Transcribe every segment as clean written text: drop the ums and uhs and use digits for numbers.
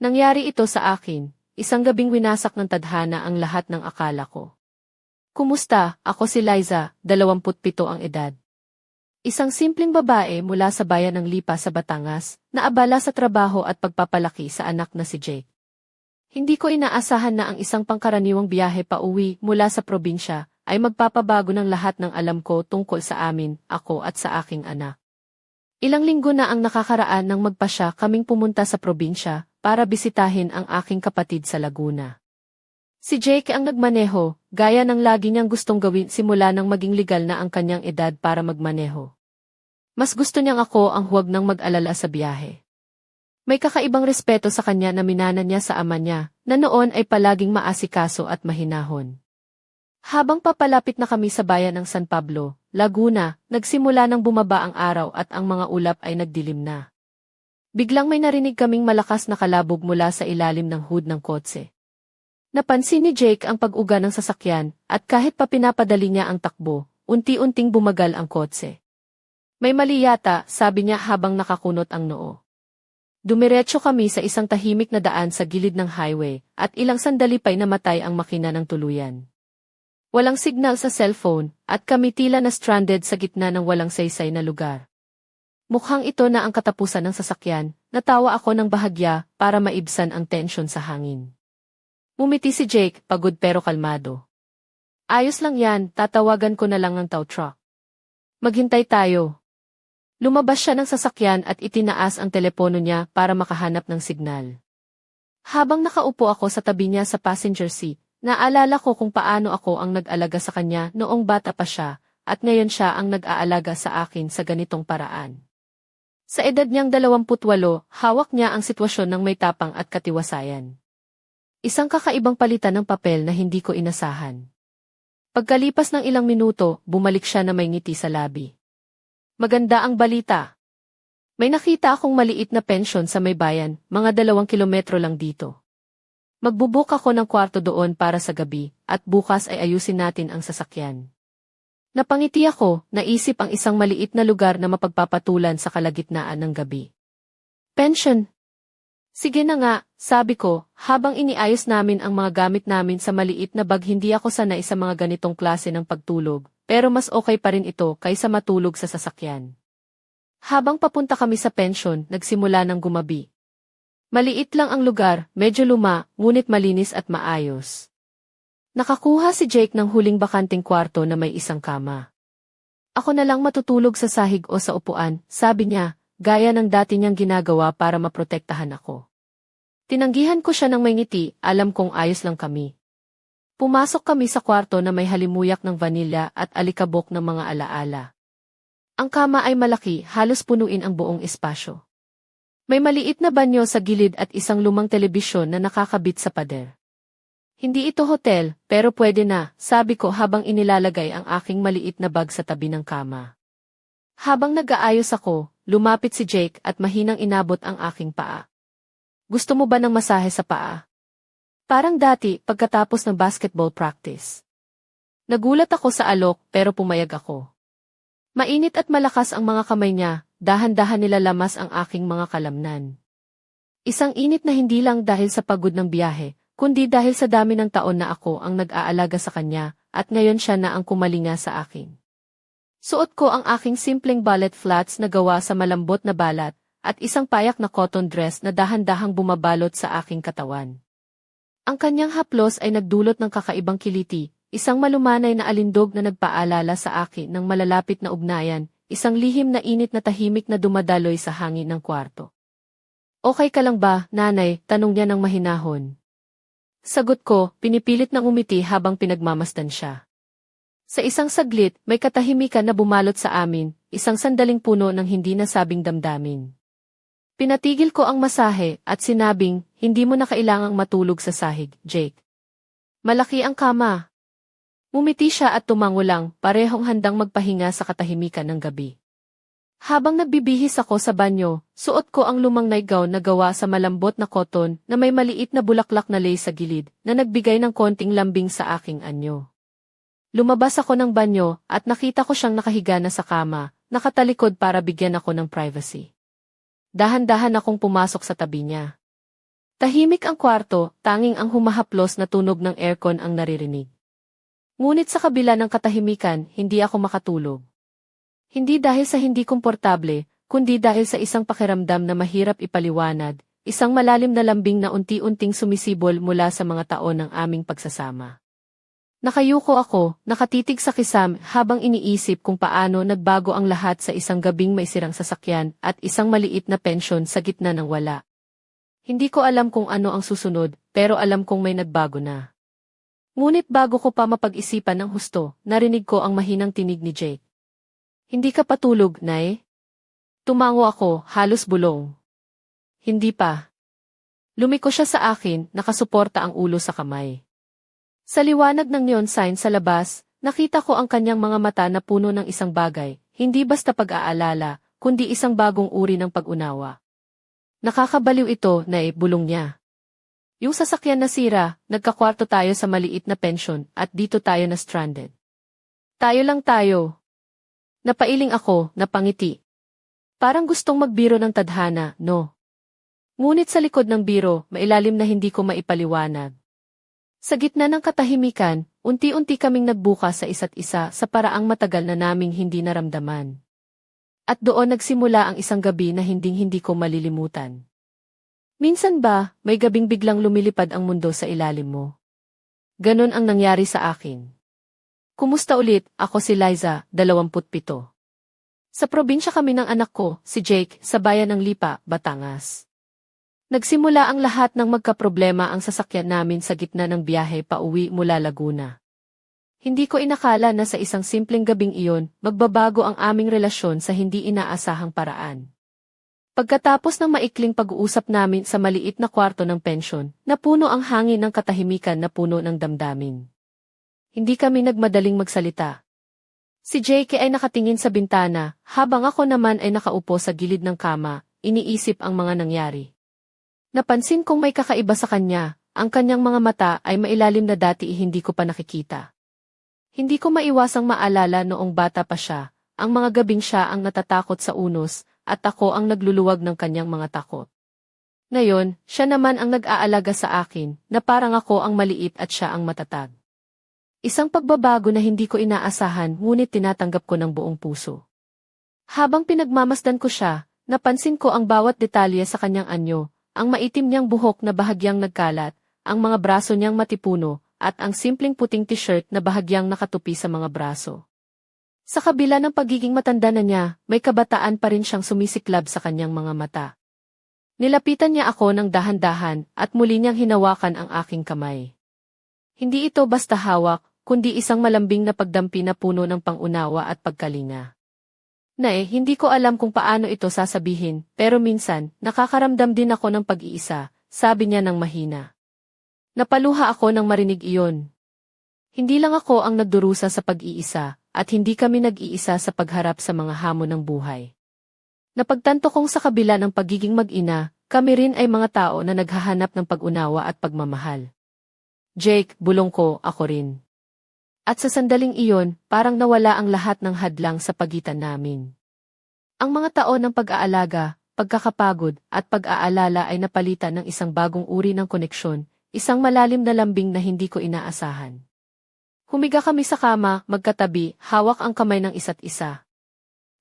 Nangyari ito sa akin, isang gabing winasak ng tadhana ang lahat ng akala ko. Kumusta? Ako si Liza, 27 ang edad. Isang simpleng babae mula sa bayan ng Lipa sa Batangas, na abala sa trabaho at pagpapalaki sa anak na si Jake. Hindi ko inaasahan na ang isang pangkaraniwang biyahe pa uwi mula sa probinsya ay magpapabago ng lahat ng alam ko tungkol sa amin, ako at sa aking anak. Ilang linggo na ang nakakaraan nang magpasya kaming pumunta sa probinsya para bisitahin ang aking kapatid sa Laguna. Si Jake ang nagmaneho, gaya ng lagi niyang gustong gawin simula nang maging legal na ang kanyang edad para magmaneho. Mas gusto niyang ako ang huwag nang mag-alala sa biyahe. May kakaibang respeto sa kanya na minana niya sa ama niya, na noon ay palaging maasikaso at mahinahon. Habang papalapit na kami sa bayan ng San Pablo, Laguna, nagsimula nang bumaba ang araw at ang mga ulap ay nagdilim na. Biglang may narinig kaming malakas na kalabog mula sa ilalim ng hood ng kotse. Napansin ni Jake ang pag-uga ng sasakyan, at kahit pa pinapadali niya ang takbo, unti-unting bumagal ang kotse. May mali yata, sabi niya habang nakakunot ang noo. Dumiretso kami sa isang tahimik na daan sa gilid ng highway, at ilang sandali pa'y namatay ang makina ng tuluyan. Walang signal sa cellphone, at kami tila na stranded sa gitna ng walang saysay na lugar. Mukhang ito na ang katapusan ng sasakyan, natawa ako ng bahagya para maibsan ang tensyon sa hangin. Umiti si Jake, pagod pero kalmado. Ayos lang yan, tatawagan ko na lang ang tow truck. Maghintay tayo. Lumabas siya ng sasakyan at itinaas ang telepono niya para makahanap ng signal. Habang nakaupo ako sa tabi niya sa passenger seat, naalala ko kung paano ako ang nag-alaga sa kanya noong bata pa siya, at ngayon siya ang nag-aalaga sa akin sa ganitong paraan. Sa edad niyang 28, hawak niya ang sitwasyon ng may tapang at katiwasayan. Isang kakaibang palitan ng papel na hindi ko inasahan. Pagkalipas ng ilang minuto, bumalik siya na may ngiti sa labi. Maganda ang balita. May nakita akong maliit na pensyon sa may bayan, mga 2 kilometro lang dito. Magbubook ako ng kwarto doon para sa gabi, at bukas ay ayusin natin ang sasakyan. Napangiti ako, naisip ang isang maliit na lugar na mapagpapatulan sa kalagitnaan ng gabi. Pension. Sige na nga, sabi ko, habang iniayos namin ang mga gamit namin sa maliit na bag. Hindi ako sanay sa mga ganitong klase ng pagtulog, pero mas okay pa rin ito kaysa matulog sa sasakyan. Habang papunta kami sa pension, nagsimula ng gumabi. Maliit lang ang lugar, medyo luma, ngunit malinis at maayos. Nakakuha si Jake ng huling bakanting kwarto na may isang kama. Ako na lang matutulog sa sahig o sa upuan, sabi niya, gaya ng dati niyang ginagawa para maprotektahan ako. Tinanggihan ko siya ng may ngiti, alam kong ayos lang kami. Pumasok kami sa kwarto na may halimuyak ng vanilya at alikabok ng mga alaala. Ang kama ay malaki, halos punuin ang buong espasyo. May maliit na banyo sa gilid at isang lumang telebisyon na nakakabit sa pader. Hindi ito hotel, pero pwede na, sabi ko habang inilalagay ang aking maliit na bag sa tabi ng kama. Habang nag-aayos ako, lumapit si Jake at mahinang inabot ang aking paa. Gusto mo ba ng masahe sa paa? Parang dati, pagkatapos ng basketball practice. Nagulat ako sa alok, pero pumayag ako. Mainit at malakas ang mga kamay niya, dahan-dahan nilalamas ang aking mga kalamnan. Isang init na hindi lang dahil sa pagod ng biyahe, kundi dahil sa dami ng taon na ako ang nag-aalaga sa kanya, at ngayon siya na ang kumalinga sa akin. Suot ko ang aking simpleng ballet flats na gawa sa malambot na balat, at isang payak na cotton dress na dahan-dahang bumabalot sa aking katawan. Ang kanyang haplos ay nagdulot ng kakaibang kiliti, isang malumanay na alindog na nagpaalala sa akin ng malalapit na ugnayan, isang lihim na init na tahimik na dumadaloy sa hangin ng kwarto. Okay ka lang ba, nanay? Tanong niya ng mahinahon. Sagot ko, pinipilit ng umiti habang pinagmamasdan siya. Sa isang saglit, may katahimikan na bumalot sa amin, isang sandaling puno ng hindi nasabing damdamin. Pinatigil ko ang masahe at sinabing, hindi mo na kailangang matulog sa sahig, Jake. Malaki ang kama. Umiti siya at tumango lang, parehong handang magpahinga sa katahimikan ng gabi. Habang nagbibihis ako sa banyo, suot ko ang lumang nightgown na gawa sa malambot na cotton na may maliit na bulaklak na lace sa gilid na nagbigay ng konting lambing sa aking anyo. Lumabas ako ng banyo at nakita ko siyang nakahiga na sa kama, nakatalikod para bigyan ako ng privacy. Dahan-dahan akong pumasok sa tabi niya. Tahimik ang kwarto, tanging ang humahaplos na tunog ng aircon ang naririnig. Ngunit sa kabila ng katahimikan, hindi ako makatulog. Hindi dahil sa hindi komportable, kundi dahil sa isang pakiramdam na mahirap ipaliwanag, isang malalim na lambing na unti-unting sumisibol mula sa mga taon ng aming pagsasama. Nakayuko ako, nakatitig sa kisam habang iniisip kung paano nagbago ang lahat sa isang gabing may sirang sasakyan at isang maliit na pensyon sa gitna ng wala. Hindi ko alam kung ano ang susunod, pero alam kong may nagbago na. Ngunit bago ko pa mapag-isipan ng husto, narinig ko ang mahinang tinig ni Jake. Hindi ka patulog, Nay? Tumango ako, halos bulong. Hindi pa. Lumiko siya sa akin, nakasuporta ang ulo sa kamay. Sa liwanag ng neon sign sa labas, nakita ko ang kanyang mga mata na puno ng isang bagay, hindi basta pag-aalala, kundi isang bagong uri ng pag-unawa. Nakakabaliw ito, Nay, bulong niya. Yung sasakyan na sira, nagkakwarto tayo sa maliit na pensyon at dito tayo na stranded. Tayo lang tayo. Napailing ako, napangiti. Parang gustong magbiro ng tadhana, no? Ngunit sa likod ng biro, mailalim na hindi ko maipaliwanag. Sa gitna ng katahimikan, unti-unti kaming nagbukas sa isa't isa sa paraang matagal na naming hindi naramdaman. At doon nagsimula ang isang gabi na hinding-hindi ko malilimutan. Minsan ba, may gabing biglang lumilipad ang mundo sa ilalim mo? Ganon ang nangyari sa akin. Kumusta ulit, ako si Liza, 27. Sa probinsya kami ng anak ko, si Jake, sa bayan ng Lipa, Batangas. Nagsimula ang lahat ng magkaproblema ang sasakyan namin sa gitna ng biyahe pauwi mula Laguna. Hindi ko inakala na sa isang simpleng gabing iyon, magbabago ang aming relasyon sa hindi inaasahang paraan. Pagkatapos ng maikling pag-uusap namin sa maliit na kwarto ng pensyon, napuno ang hangin ng katahimikan na puno ng damdamin. Hindi kami nagmadaling magsalita. Si Jake ay nakatingin sa bintana, habang ako naman ay nakaupo sa gilid ng kama, iniisip ang mga nangyari. Napansin kong may kakaiba sa kanya, ang kanyang mga mata ay mailalim na dati hindi ko pa nakikita. Hindi ko maiwasang maalala noong bata pa siya, ang mga gabing siya ang natatakot sa unos, at ako ang nagluluwag ng kanyang mga takot. Ngayon, siya naman ang nag-aalaga sa akin, na parang ako ang maliit at siya ang matatag. Isang pagbabago na hindi ko inaasahan ngunit tinatanggap ko ng buong puso. Habang pinagmamasdan ko siya, napansin ko ang bawat detalye sa kanyang anyo, ang maitim niyang buhok na bahagyang nagkalat, ang mga braso niyang matipuno, at ang simpleng puting t-shirt na bahagyang nakatupi sa mga braso. Sa kabila ng pagiging matanda na niya, may kabataan pa rin siyang sumisiklab sa kanyang mga mata. Nilapitan niya ako ng dahan-dahan at muli niyang hinawakan ang aking kamay. Hindi ito basta hawak, kundi isang malambing na pagdampi na puno ng pangunawa at pagkalinga. Nay, hindi ko alam kung paano ito sasabihin, pero minsan, nakakaramdam din ako ng pag-iisa, sabi niya ng mahina. Napaluha ako nang marinig iyon. Hindi lang ako ang nagdurusa sa pag-iisa, at hindi kami nag-iisa sa pagharap sa mga hamon ng buhay. Napagtanto kong sa kabila ng pagiging mag-ina, kami rin ay mga tao na naghahanap ng pag-unawa at pagmamahal. Jake, bulong ko, ako rin. At sa sandaling iyon, parang nawala ang lahat ng hadlang sa pagitan namin. Ang mga taon ng pag-aalaga, pagkakapagod, at pag-aalala ay napalitan ng isang bagong uri ng koneksyon, isang malalim na lambing na hindi ko inaasahan. Humiga kami sa kama, magkatabi, hawak ang kamay ng isa't isa.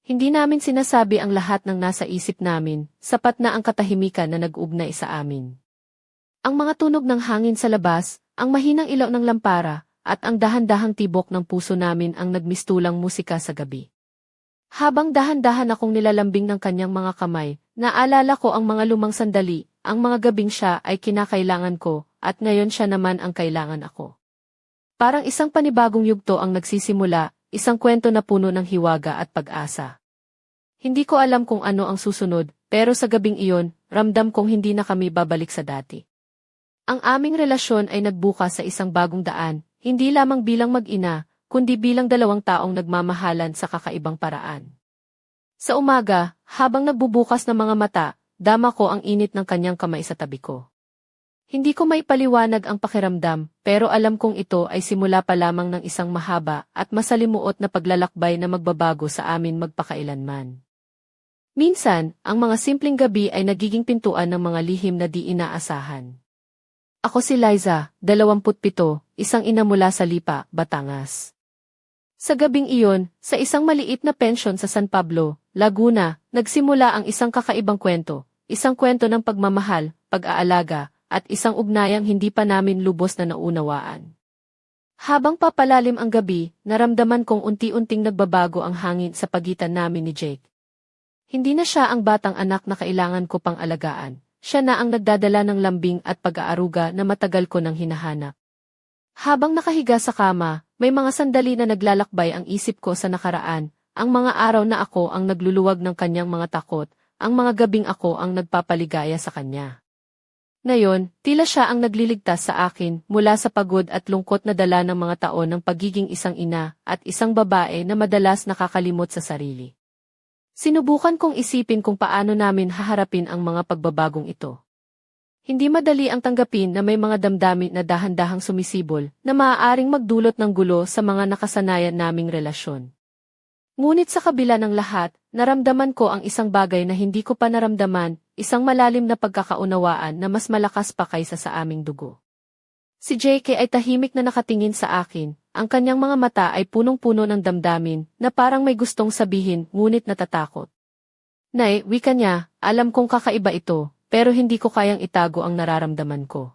Hindi namin sinasabi ang lahat ng nasa isip namin, sapat na ang katahimikan na nag-ugnay sa amin. Ang mga tunog ng hangin sa labas, ang mahinang ilaw ng lampara, at ang dahan-dahang tibok ng puso namin ang nagmistulang musika sa gabi. Habang dahan-dahan akong nilalambing ng kanyang mga kamay, naalala ko ang mga lumang sandali, ang mga gabing siya ay kinakailangan ko, at ngayon siya naman ang kailangan ako. Parang isang panibagong yugto ang nagsisimula, isang kwento na puno ng hiwaga at pag-asa. Hindi ko alam kung ano ang susunod, pero sa gabing iyon, ramdam kong hindi na kami babalik sa dati. Ang aming relasyon ay nagbukas sa isang bagong daan, hindi lamang bilang mag-ina, kundi bilang dalawang taong nagmamahalan sa kakaibang paraan. Sa umaga, habang nagbubukas ng mga mata, dama ko ang init ng kanyang kamay sa tabi ko. Hindi ko maipaliwanag ang pakiramdam, pero alam kong ito ay simula pa lamang ng isang mahaba at masalimuot na paglalakbay na magbabago sa amin magpakailanman. Minsan, ang mga simpleng gabi ay nagiging pintuan ng mga lihim na di inaasahan. Ako si Liza, 27, isang ina mula sa Lipa, Batangas. Sa gabing iyon, sa isang maliit na pensyon sa San Pablo, Laguna, nagsimula ang isang kakaibang kwento, isang kwento ng pagmamahal, pag-aalaga, at isang ugnayang hindi pa namin lubos na naunawaan. Habang papalalim ang gabi, naramdaman kong unti-unting nagbabago ang hangin sa pagitan namin ni Jake. Hindi na siya ang batang anak na kailangan ko pang alagaan, siya na ang nagdadala ng lambing at pag-aaruga na matagal ko nang hinahanap. Habang nakahiga sa kama, may mga sandali na naglalakbay ang isip ko sa nakaraan, ang mga araw na ako ang nagluluwag ng kanyang mga takot, ang mga gabing ako ang nagpapaligaya sa kanya. Ngayon, tila siya ang nagliligtas sa akin mula sa pagod at lungkot na dala ng mga taon ng pagiging isang ina at isang babae na madalas nakakalimot sa sarili. Sinubukan kong isipin kung paano namin haharapin ang mga pagbabagong ito. Hindi madali ang tanggapin na may mga damdamin na dahan-dahang sumisibol na maaaring magdulot ng gulo sa mga nakasanayan naming relasyon. Ngunit sa kabila ng lahat, naramdaman ko ang isang bagay na hindi ko pa naramdaman, isang malalim na pagkakaunawaan na mas malakas pa kaysa sa aming dugo. Si JK ay tahimik na nakatingin sa akin, ang kanyang mga mata ay punong-puno ng damdamin na parang may gustong sabihin ngunit natatakot. Nay, wika niya, alam kong kakaiba ito. Pero hindi ko kayang itago ang nararamdaman ko.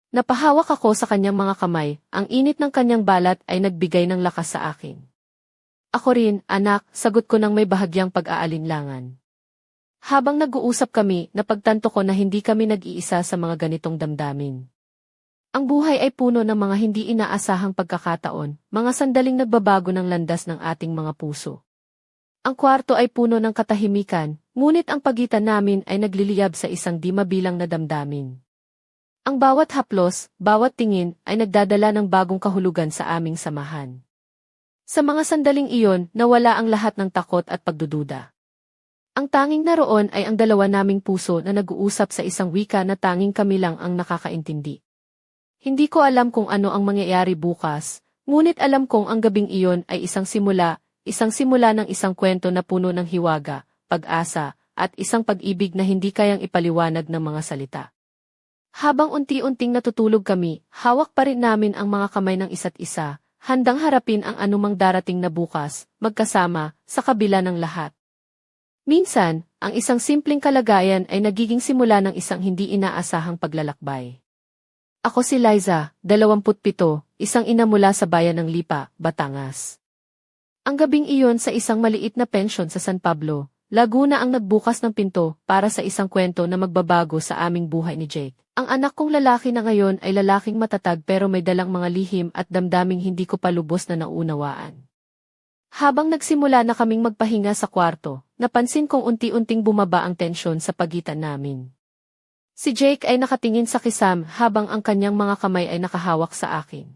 Napahawak ako sa kanyang mga kamay, ang init ng kanyang balat ay nagbigay ng lakas sa akin. Ako rin, anak, sagot ko ng may bahagyang pag-aalinlangan. Habang nag-uusap kami, napagtanto ko na hindi kami nag-iisa sa mga ganitong damdamin. Ang buhay ay puno ng mga hindi inaasahang pagkakataon, mga sandaling nagbabago ng landas ng ating mga puso. Ang kwarto ay puno ng katahimikan, ngunit ang pagitan namin ay nagliliyab sa isang di mabilang na damdamin. Ang bawat haplos, bawat tingin ay nagdadala ng bagong kahulugan sa aming samahan. Sa mga sandaling iyon, nawala ang lahat ng takot at pagdududa. Ang tanging naroon ay ang dalawa naming puso na nag-uusap sa isang wika na tanging kami lang ang nakakaintindi. Hindi ko alam kung ano ang mangyayari bukas, ngunit alam kong ang gabing iyon ay isang simula ng isang kwento na puno ng hiwaga, pag-asa, at isang pag-ibig na hindi kayang ipaliwanag ng mga salita. Habang unti-unting natutulog kami, hawak pa rin namin ang mga kamay ng isa't isa, handang harapin ang anumang darating na bukas, magkasama, sa kabila ng lahat. Minsan, ang isang simpleng kalagayan ay nagiging simula ng isang hindi inaasahang paglalakbay. Ako si Liza, 27, isang ina mula sa bayan ng Lipa, Batangas. Ang gabing iyon sa isang maliit na pensyon sa San Pablo, Laguna ang nagbukas ng pinto para sa isang kwento na magbabago sa aming buhay ni Jake. Ang anak kong lalaki na ngayon ay lalaking matatag pero may dalang mga lihim at damdaming hindi ko pa lubos na naunawaan. Habang nagsimula na kaming magpahinga sa kwarto, napansin kong unti-unting bumaba ang tensyon sa pagitan namin. Si Jake ay nakatingin sa kisam habang ang kanyang mga kamay ay nakahawak sa akin.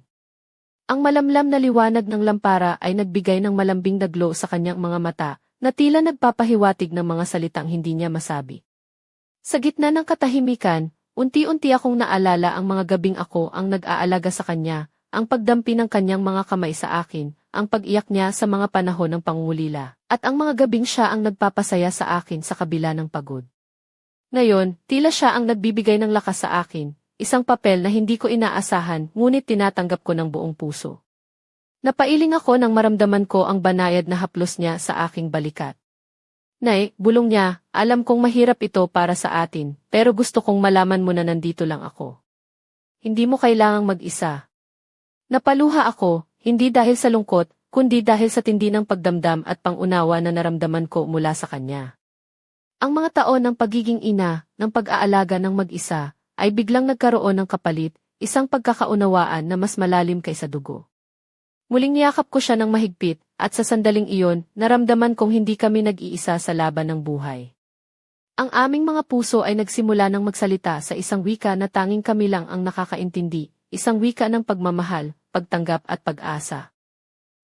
Ang malamlam na liwanag ng lampara ay nagbigay ng malambing na glow sa kanyang mga mata, na tila nagpapahiwatig ng mga salitang hindi niya masabi. Sa gitna ng katahimikan, unti-unti akong naalala ang mga gabing ako ang nag-aalaga sa kanya, ang pagdampi ng kanyang mga kamay sa akin, ang pag-iyak niya sa mga panahon ng pangungulila, at ang mga gabing siya ang nagpapasaya sa akin sa kabila ng pagod. Ngayon, tila siya ang nagbibigay ng lakas sa akin, isang papel na hindi ko inaasahan ngunit tinatanggap ko ng buong puso. Napailing ako nang maramdaman ko ang banayad na haplos niya sa aking balikat. Nay, bulong niya, alam kong mahirap ito para sa atin, pero gusto kong malaman mo na nandito lang ako. Hindi mo kailangang mag-isa. Napaluha ako, hindi dahil sa lungkot, kundi dahil sa tindi ng pagdamdam at pangunawa na naramdaman ko mula sa kanya. Ang mga taon ng pagiging ina, ng pag-aalaga ng mag-isa, ay biglang nagkaroon ng kapalit, isang pagkakaunawaan na mas malalim kaysa dugo. Muling niyakap ko siya ng mahigpit, at sa sandaling iyon, naramdaman kong hindi kami nag-iisa sa laban ng buhay. Ang aming mga puso ay nagsimula ng magsalita sa isang wika na tanging kami lang ang nakakaintindi, isang wika ng pagmamahal, pagtanggap at pag-asa.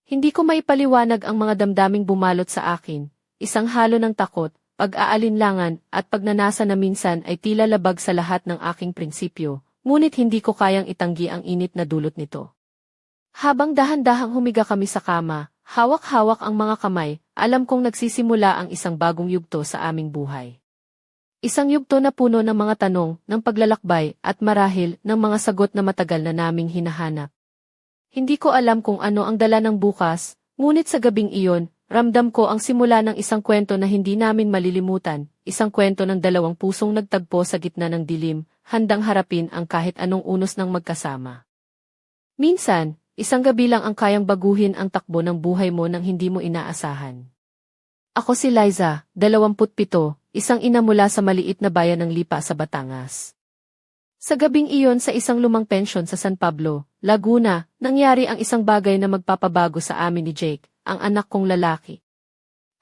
Hindi ko maipaliwanag ang mga damdaming bumalot sa akin, isang halo ng takot, pag-aalinlangan at pagnanasa na minsan ay tila labag sa lahat ng aking prinsipyo, ngunit hindi ko kayang itanggi ang init na dulot nito. Habang dahan-dahang humiga kami sa kama, hawak-hawak ang mga kamay, alam kong nagsisimula ang isang bagong yugto sa aming buhay. Isang yugto na puno ng mga tanong, ng paglalakbay, at marahil ng mga sagot na matagal na naming hinahanap. Hindi ko alam kung ano ang dala ng bukas, ngunit sa gabing iyon, ramdam ko ang simula ng isang kwento na hindi namin malilimutan, isang kwento ng dalawang pusong nagtagpo sa gitna ng dilim, handang harapin ang kahit anong unos ng magkasama. Minsan, isang gabi lang ang kayang baguhin ang takbo ng buhay mo nang hindi mo inaasahan. Ako si Liza, 27, isang ina mula sa maliit na bayan ng Lipa sa Batangas. Sa gabing iyon sa isang lumang pensyon sa San Pablo, Laguna, nangyari ang isang bagay na magpapabago sa amin ni Jake, ang anak kong lalaki.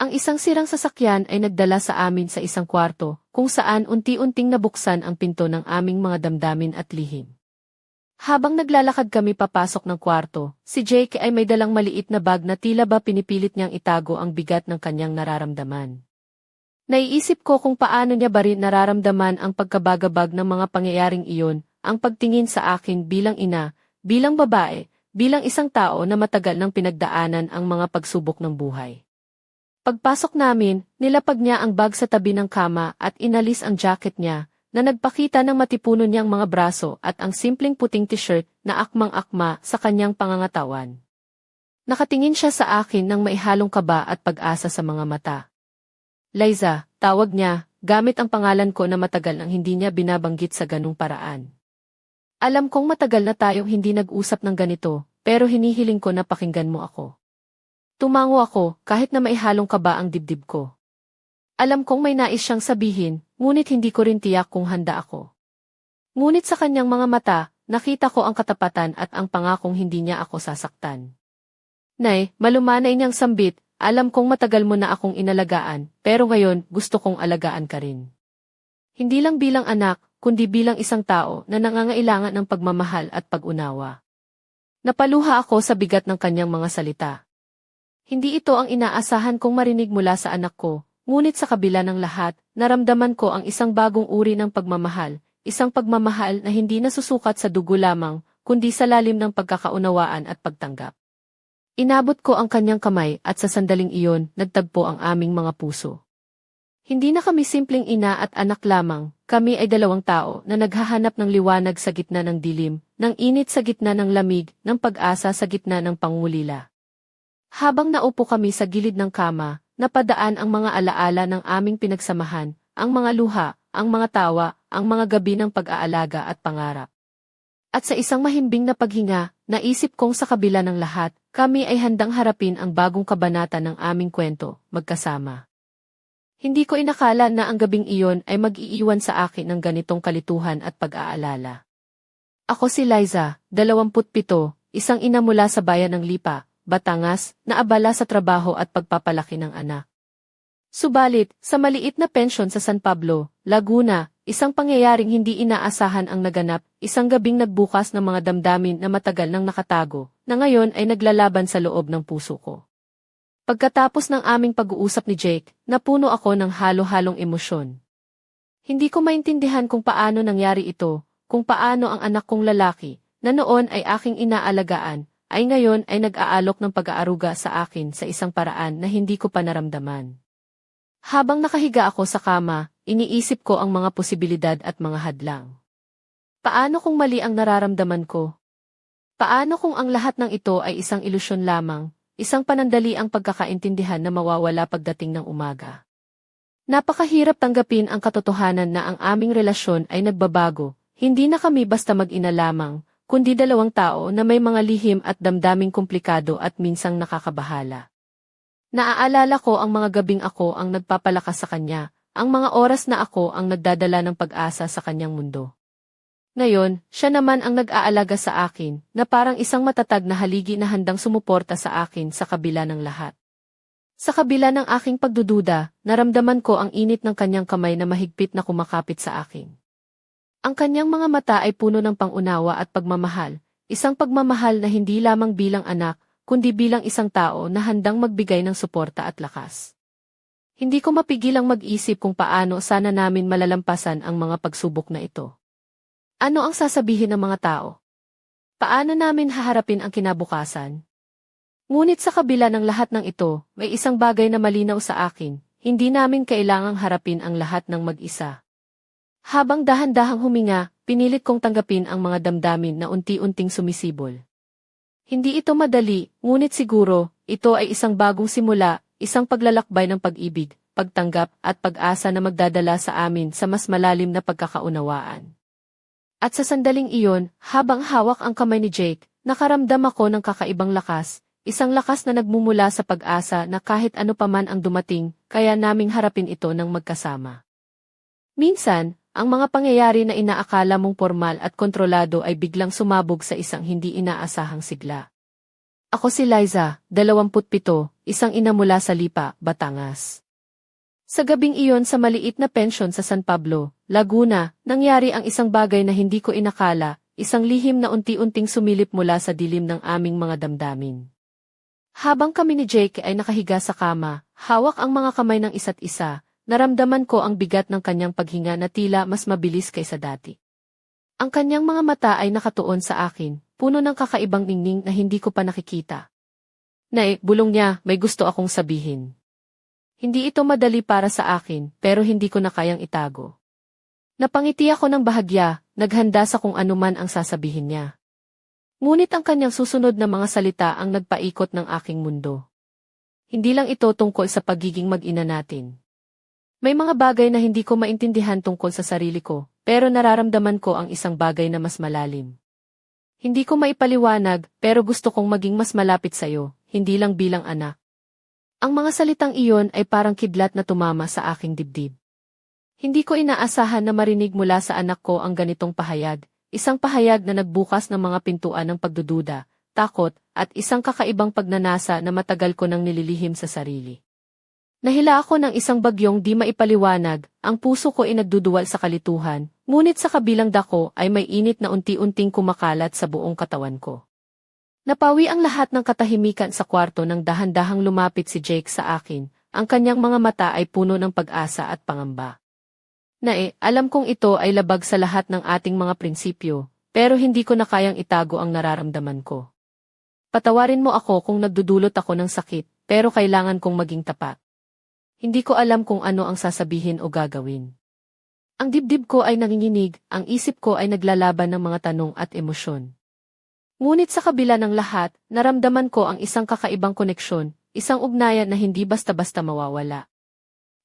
Ang isang sirang sasakyan ay nagdala sa amin sa isang kwarto, kung saan unti-unting nabuksan ang pinto ng aming mga damdamin at lihim. Habang naglalakad kami papasok ng kwarto, si Jake ay may dalang maliit na bag na tila ba pinipilit niyang itago ang bigat ng kanyang nararamdaman. Naiisip ko kung paano niya ba rin nararamdaman ang pagkabagabag ng mga pangyayaring iyon, ang pagtingin sa akin bilang ina, bilang babae, bilang isang tao na matagal nang pinagdaanan ang mga pagsubok ng buhay. Pagpasok namin, nilapag niya ang bag sa tabi ng kama at inalis ang jacket niya, na nagpakita ng matipuno niyang mga braso at ang simpleng puting t-shirt na akmang-akma sa kanyang pangangatawan. Nakatingin siya sa akin nang maihalong kaba at pag-asa sa mga mata. Liza, tawag niya, gamit ang pangalan ko na matagal nang hindi niya binabanggit sa ganung paraan. Alam kong matagal na tayong hindi nag-usap ng ganito, pero hinihiling ko na pakinggan mo ako. Tumango ako, kahit na maihalong kaba ang dibdib ko. Alam kong may nais siyang sabihin, ngunit hindi ko rin tiyak kung handa ako. Ngunit sa kanyang mga mata, nakita ko ang katapatan at ang pangakong hindi niya ako sasaktan. Nay, malumanay niyang sambit, alam kong matagal mo na akong inalagaan, pero ngayon gusto kong alagaan ka rin. Hindi lang bilang anak, kundi bilang isang tao na nangangailangan ng pagmamahal at pag-unawa. Napaluha ako sa bigat ng kanyang mga salita. Hindi ito ang inaasahan kong marinig mula sa anak ko. Ngunit sa kabila ng lahat, naramdaman ko ang isang bagong uri ng pagmamahal, isang pagmamahal na hindi nasusukat sa dugo lamang, kundi sa lalim ng pagkakaunawaan at pagtanggap. Inabot ko ang kanyang kamay at sa sandaling iyon, nagtagpo ang aming mga puso. Hindi na kami simpleng ina at anak lamang, kami ay dalawang tao na naghahanap ng liwanag sa gitna ng dilim, ng init sa gitna ng lamig, ng pag-asa sa gitna ng pangungulila. Habang naupo kami sa gilid ng kama, napadaan ang mga alaala ng aming pinagsamahan, ang mga luha, ang mga tawa, ang mga gabi ng pag-aalaga at pangarap. At sa isang mahimbing na paghinga, naisip kong sa kabila ng lahat, kami ay handang harapin ang bagong kabanata ng aming kwento, magkasama. Hindi ko inakala na ang gabing iyon ay mag-iiwan sa akin ng ganitong kalituhan at pag-aalala. Ako si Liza, 27, isang ina mula sa bayan ng Lipa, Batangas, na abala sa trabaho at pagpapalaki ng anak. Subalit, sa maliit na pensyon sa San Pablo, Laguna, isang pangyayaring hindi inaasahan ang naganap, isang gabing nagbukas ng mga damdamin na matagal nang nakatago, na ngayon ay naglalaban sa loob ng puso ko. Pagkatapos ng aming pag-uusap ni Jake, napuno ako ng halo-halong emosyon. Hindi ko maintindihan kung paano nangyari ito, kung paano ang anak kong lalaki, na noon ay aking inaalagaan, ay ngayon ay nag-aalok ng pag-aaruga sa akin sa isang paraan na hindi ko pa naramdaman. Habang nakahiga ako sa kama, iniisip ko ang mga posibilidad at mga hadlang. Paano kung mali ang nararamdaman ko? Paano kung ang lahat ng ito ay isang ilusyon lamang, isang panandali ang pagkakaintindihan na mawawala pagdating ng umaga? Napakahirap tanggapin ang katotohanan na ang aming relasyon ay nagbabago, hindi na kami basta mag-ina lamang, kundi dalawang tao na may mga lihim at damdaming komplikado at minsang nakakabahala. Naaalala ko ang mga gabing ako ang nagpapalakas sa kanya, ang mga oras na ako ang nagdadala ng pag-asa sa kanyang mundo. Ngayon, siya naman ang nag-aalaga sa akin, na parang isang matatag na haligi na handang sumuporta sa akin sa kabila ng lahat. Sa kabila ng aking pagdududa, naramdaman ko ang init ng kanyang kamay na mahigpit na kumakapit sa akin. Ang kanyang mga mata ay puno ng pangunawa at pagmamahal, isang pagmamahal na hindi lamang bilang anak, kundi bilang isang tao na handang magbigay ng suporta at lakas. Hindi ko mapigilang mag-isip kung paano sana namin malalampasan ang mga pagsubok na ito. Ano ang sasabihin ng mga tao? Paano namin haharapin ang kinabukasan? Ngunit sa kabila ng lahat ng ito, may isang bagay na malinaw sa akin, hindi namin kailangang harapin ang lahat ng mag-isa. Habang dahan-dahang huminga, pinilit kong tanggapin ang mga damdamin na unti-unting sumisibol. Hindi ito madali, ngunit siguro, ito ay isang bagong simula, isang paglalakbay ng pag-ibig, pagtanggap at pag-asa na magdadala sa amin sa mas malalim na pagkakaunawaan. At sa sandaling iyon, habang hawak ang kamay ni Jake, nakaramdam ako ng kakaibang lakas, isang lakas na nagmumula sa pag-asa na kahit ano paman ang dumating, kaya naming harapin ito ng magkasama. Minsan, ang mga pangyayari na inaakala mong formal at kontrolado ay biglang sumabog sa isang hindi inaasahang sigla. Ako si Liza, 27, isang ina mula sa Lipa, Batangas. Sa gabing iyon sa maliit na pensyon sa San Pablo, Laguna, nangyari ang isang bagay na hindi ko inakala, isang lihim na unti-unting sumilip mula sa dilim ng aming mga damdamin. Habang kami ni Jake ay nakahiga sa kama, hawak ang mga kamay ng isa't isa, naramdaman ko ang bigat ng kanyang paghinga na tila mas mabilis kaysa dati. Ang kanyang mga mata ay nakatuon sa akin, puno ng kakaibang ningning na hindi ko pa nakikita. Bulong niya, may gusto akong sabihin. Hindi ito madali para sa akin, pero hindi ko na kayang itago. Napangiti ako ng bahagya, naghanda sa kung anuman ang sasabihin niya. Ngunit ang kanyang susunod na mga salita ang nagpaikot ng aking mundo. Hindi lang ito tungkol sa pagiging mag-ina natin. May mga bagay na hindi ko maintindihan tungkol sa sarili ko, pero nararamdaman ko ang isang bagay na mas malalim. Hindi ko maipaliwanag, pero gusto kong maging mas malapit sa'yo, hindi lang bilang anak. Ang mga salitang iyon ay parang kidlat na tumama sa aking dibdib. Hindi ko inaasahan na marinig mula sa anak ko ang ganitong pahayag, isang pahayag na nagbukas ng mga pintuan ng pagdududa, takot, at isang kakaibang pagnanasa na matagal ko nang nililihim sa sarili. Nahila ako ng isang bagyong di maipaliwanag, ang puso ko ay nagduduwal sa kalituhan, ngunit sa kabilang dako ay may init na unti-unting kumakalat sa buong katawan ko. Napawi ang lahat ng katahimikan sa kwarto nang dahan-dahang lumapit si Jake sa akin, ang kanyang mga mata ay puno ng pag-asa at pangamba. Alam kong ito ay labag sa lahat ng ating mga prinsipyo, pero hindi ko na kayang itago ang nararamdaman ko. Patawarin mo ako kung nagdudulot ako ng sakit, pero kailangan kong maging tapat. Hindi ko alam kung ano ang sasabihin o gagawin. Ang dibdib ko ay nanginginig, ang isip ko ay naglalaban ng mga tanong at emosyon. Ngunit sa kabila ng lahat, naramdaman ko ang isang kakaibang koneksyon, isang ugnayan na hindi basta-basta mawawala.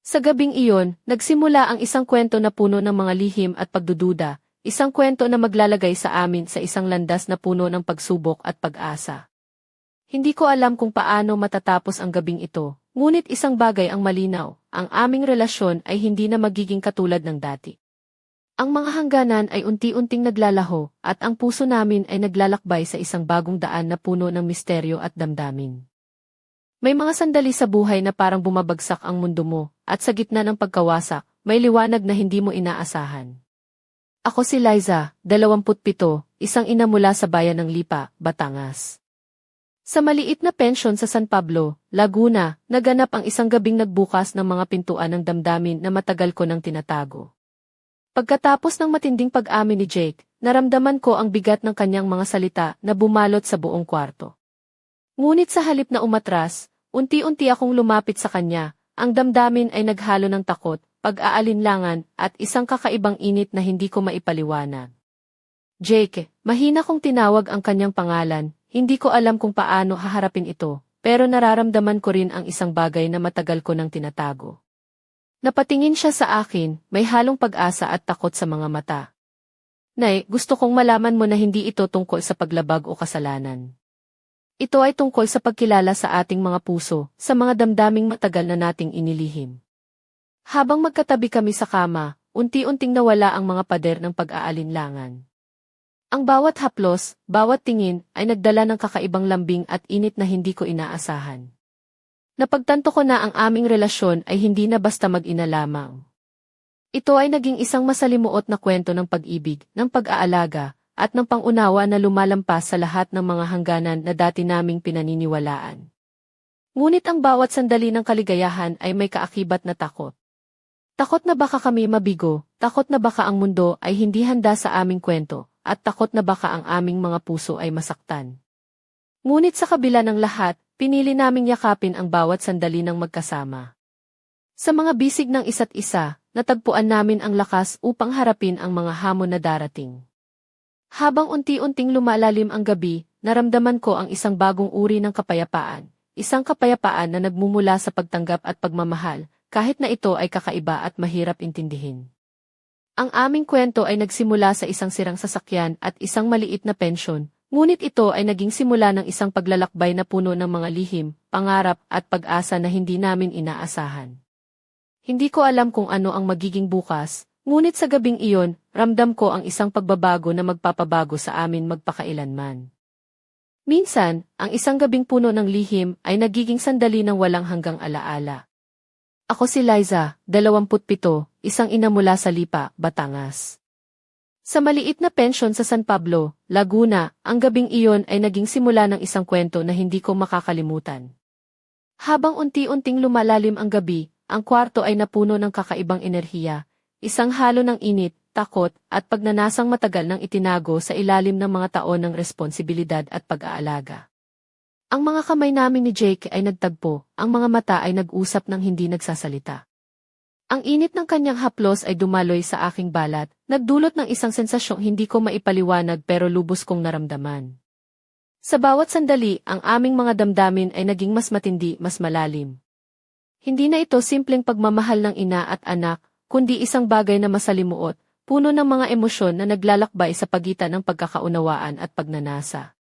Sa gabing iyon, nagsimula ang isang kwento na puno ng mga lihim at pagdududa, isang kwento na maglalagay sa amin sa isang landas na puno ng pagsubok at pag-asa. Hindi ko alam kung paano matatapos ang gabing ito, ngunit isang bagay ang malinaw, ang aming relasyon ay hindi na magiging katulad ng dati. Ang mga hangganan ay unti-unting naglalaho, at ang puso namin ay naglalakbay sa isang bagong daan na puno ng misteryo at damdamin. May mga sandali sa buhay na parang bumabagsak ang mundo mo, at sa gitna ng pagkawasak, may liwanag na hindi mo inaasahan. Ako si Liza, 27, isang ina mula sa bayan ng Lipa, Batangas. Sa maliit na pensyon sa San Pablo, Laguna, naganap ang isang gabing nagbukas ng mga pintuan ng damdamin na matagal ko nang tinatago. Pagkatapos ng matinding pag-amin ni Jake, naramdaman ko ang bigat ng kanyang mga salita na bumalot sa buong kwarto. Ngunit sa halip na umatras, unti-unti akong lumapit sa kanya, ang damdamin ay naghalo ng takot, pag-aalinlangan, at isang kakaibang init na hindi ko maipaliwanag. Jake, mahina kong tinawag ang kanyang pangalan, hindi ko alam kung paano haharapin ito, pero nararamdaman ko rin ang isang bagay na matagal ko nang tinatago. Napatingin siya sa akin, may halong pag-asa at takot sa mga mata. Gusto kong malaman mo na hindi ito tungkol sa paglabag o kasalanan. Ito ay tungkol sa pagkilala sa ating mga puso, sa mga damdaming matagal na nating inilihim. Habang magkatabi kami sa kama, unti-unting nawala ang mga pader ng pag-aalinlangan. Ang bawat haplos, bawat tingin, ay nagdala ng kakaibang lambing at init na hindi ko inaasahan. Napagtanto ko na ang aming relasyon ay hindi na basta mag-ina lamang. Ito ay naging isang masalimuot na kwento ng pag-ibig, ng pag-aalaga, at ng pangunawa na lumalampas sa lahat ng mga hangganan na dati naming pinaniniwalaan. Ngunit ang bawat sandali ng kaligayahan ay may kaakibat na takot. Takot na baka kami mabigo, takot na baka ang mundo ay hindi handa sa aming kwento, at takot na baka ang aming mga puso ay masaktan. Ngunit sa kabila ng lahat, pinili naming yakapin ang bawat sandali ng magkasama. Sa mga bisig ng isa't isa, natagpuan namin ang lakas upang harapin ang mga hamon na darating. Habang unti-unting lumalalim ang gabi, naramdaman ko ang isang bagong uri ng kapayapaan. Isang kapayapaan na nagmumula sa pagtanggap at pagmamahal, kahit na ito ay kakaiba at mahirap intindihin. Ang aming kwento ay nagsimula sa isang sirang sasakyan at isang maliit na pensyon, ngunit ito ay naging simula ng isang paglalakbay na puno ng mga lihim, pangarap at pag-asa na hindi namin inaasahan. Hindi ko alam kung ano ang magiging bukas, ngunit sa gabing iyon, ramdam ko ang isang pagbabago na magpapabago sa amin magpakailanman. Minsan, ang isang gabing puno ng lihim ay nagiging sandali ng walang hanggang alaala. Ako si Liza, 27, isang ina mula sa Lipa, Batangas. Sa maliit na pensyon sa San Pablo, Laguna, ang gabing iyon ay naging simula ng isang kwento na hindi ko makakalimutan. Habang unti-unting lumalalim ang gabi, ang kwarto ay napuno ng kakaibang enerhiya, isang halo ng init, takot, at pagnanasang matagal nang itinago sa ilalim ng mga taon ng responsibilidad at pag-aalaga. Ang mga kamay namin ni Jake ay nagtagpo, ang mga mata ay nag-usap ng hindi nagsasalita. Ang init ng kanyang haplos ay dumaloy sa aking balat, nagdulot ng isang sensasyong hindi ko maipaliwanag pero lubos kong naramdaman. Sa bawat sandali, ang aming mga damdamin ay naging mas matindi, mas malalim. Hindi na ito simpleng pagmamahal ng ina at anak, kundi isang bagay na masalimuot, puno ng mga emosyon na naglalakbay sa pagitan ng pagkakaunawaan at pagnanasa.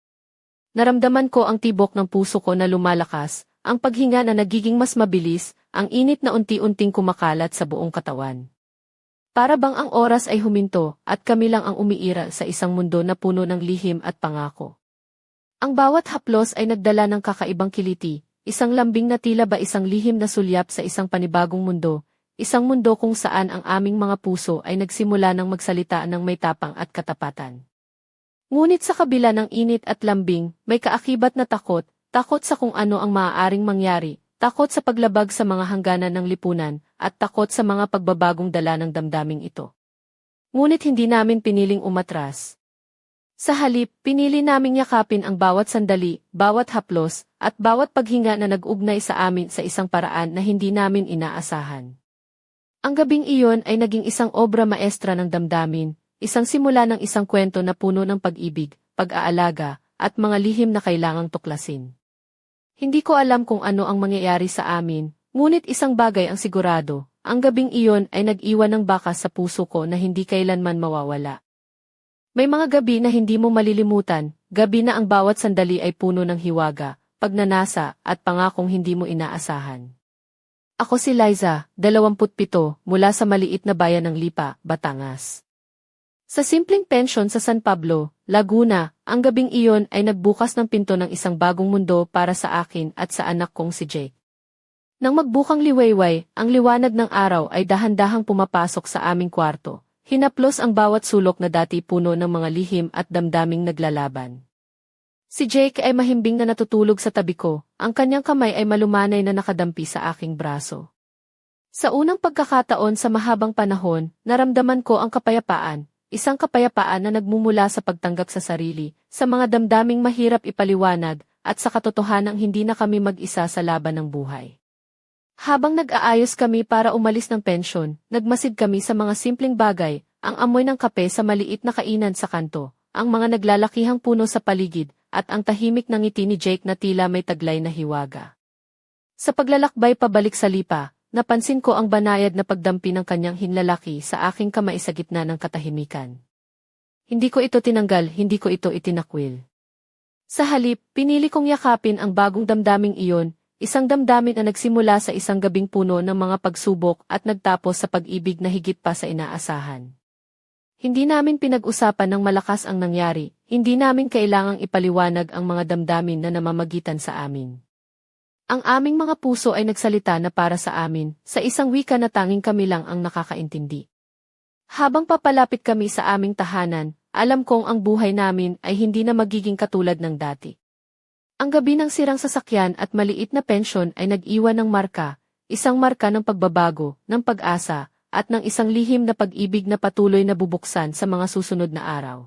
Naramdaman ko ang tibok ng puso ko na lumalakas, ang paghinga na nagiging mas mabilis, ang init na unti-unting kumakalat sa buong katawan. Para bang ang oras ay huminto at kami lang ang umiiral sa isang mundo na puno ng lihim at pangako. Ang bawat haplos ay nagdala ng kakaibang kiliti, isang lambing na tila ba isang lihim na sulyap sa isang panibagong mundo, isang mundo kung saan ang aming mga puso ay nagsimula ng magsalita ng may tapang at katapatan. Ngunit sa kabila ng init at lambing, may kaakibat na takot, takot sa kung ano ang maaaring mangyari, takot sa paglabag sa mga hangganan ng lipunan, at takot sa mga pagbabagong dala ng damdaming ito. Ngunit hindi namin piniling umatras. Sa halip, pinili naming yakapin ang bawat sandali, bawat haplos, at bawat paghinga na nag-ugnay sa amin sa isang paraan na hindi namin inaasahan. Ang gabing iyon ay naging isang obra maestra ng damdamin, isang simula ng isang kwento na puno ng pag-ibig, pag-aalaga, at mga lihim na kailangang tuklasin. Hindi ko alam kung ano ang mangyayari sa amin, ngunit isang bagay ang sigurado, ang gabing iyon ay nag-iwan ng bakas sa puso ko na hindi kailanman mawawala. May mga gabi na hindi mo malilimutan, gabi na ang bawat sandali ay puno ng hiwaga, pagnanasa, at pangakong hindi mo inaasahan. Ako si Liza, 27, mula sa maliit na bayan ng Lipa, Batangas. Sa simpleng pensyon sa San Pablo, Laguna, ang gabing iyon ay nagbukas ng pinto ng isang bagong mundo para sa akin at sa anak kong si Jake. Nang magbukang liwayway, ang liwanag ng araw ay dahan-dahang pumapasok sa aming kwarto, hinaplos ang bawat sulok na dati puno ng mga lihim at damdaming naglalaban. Si Jake ay mahimbing na natutulog sa tabi ko, ang kanyang kamay ay malumanay na nakadampi sa aking braso. Sa unang pagkakataon sa mahabang panahon, naramdaman ko ang kapayapaan, isang kapayapaan na nagmumula sa pagtanggap sa sarili, sa mga damdaming mahirap ipaliwanag, at sa katotohanang hindi na kami mag-isa sa laban ng buhay. Habang nag-aayos kami para umalis ng pensyon, nagmasid kami sa mga simpleng bagay, ang amoy ng kape sa maliit na kainan sa kanto, ang mga naglalakihang puno sa paligid, at ang tahimik na ngiti ni Jake na tila may taglay na hiwaga. Sa paglalakbay pabalik sa Lipa, napansin ko ang banayad na pagdampi ng kanyang hinlalaki sa aking kamay sa gitna ng katahimikan. Hindi ko ito tinanggal, hindi ko ito itinakwil. Sa halip, pinili kong yakapin ang bagong damdaming iyon, isang damdamin na nagsimula sa isang gabing puno ng mga pagsubok at nagtapos sa pag-ibig na higit pa sa inaasahan. Hindi namin pinag-usapan ng malakas ang nangyari, hindi namin kailangang ipaliwanag ang mga damdamin na namamagitan sa amin. Ang aming mga puso ay nagsalita na para sa amin, sa isang wika na tanging kami lang ang nakakaintindi. Habang papalapit kami sa aming tahanan, alam kong ang buhay namin ay hindi na magiging katulad ng dati. Ang gabi ng sirang sasakyan at maliit na pensyon ay nag-iwan ng marka, isang marka ng pagbabago, ng pag-asa, at ng isang lihim na pag-ibig na patuloy na bubuksan sa mga susunod na araw.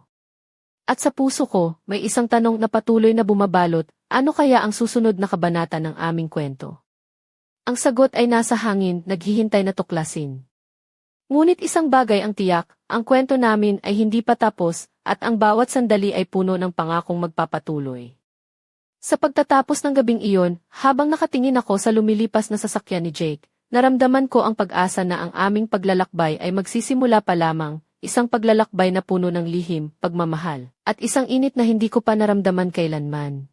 At sa puso ko, may isang tanong na patuloy na bumabalot, Ano kaya ang susunod na kabanata ng aming kwento? Ang sagot ay nasa hangin, naghihintay na tuklasin. Ngunit isang bagay ang tiyak, ang kwento namin ay hindi pa tapos, at ang bawat sandali ay puno ng pangakong magpapatuloy. Sa pagtatapos ng gabing iyon, habang nakatingin ako sa lumilipas na sasakyan ni Jake, naramdaman ko ang pag-asa na ang aming paglalakbay ay magsisimula pa lamang, isang paglalakbay na puno ng lihim, pagmamahal, at isang init na hindi ko pa naramdaman kailanman.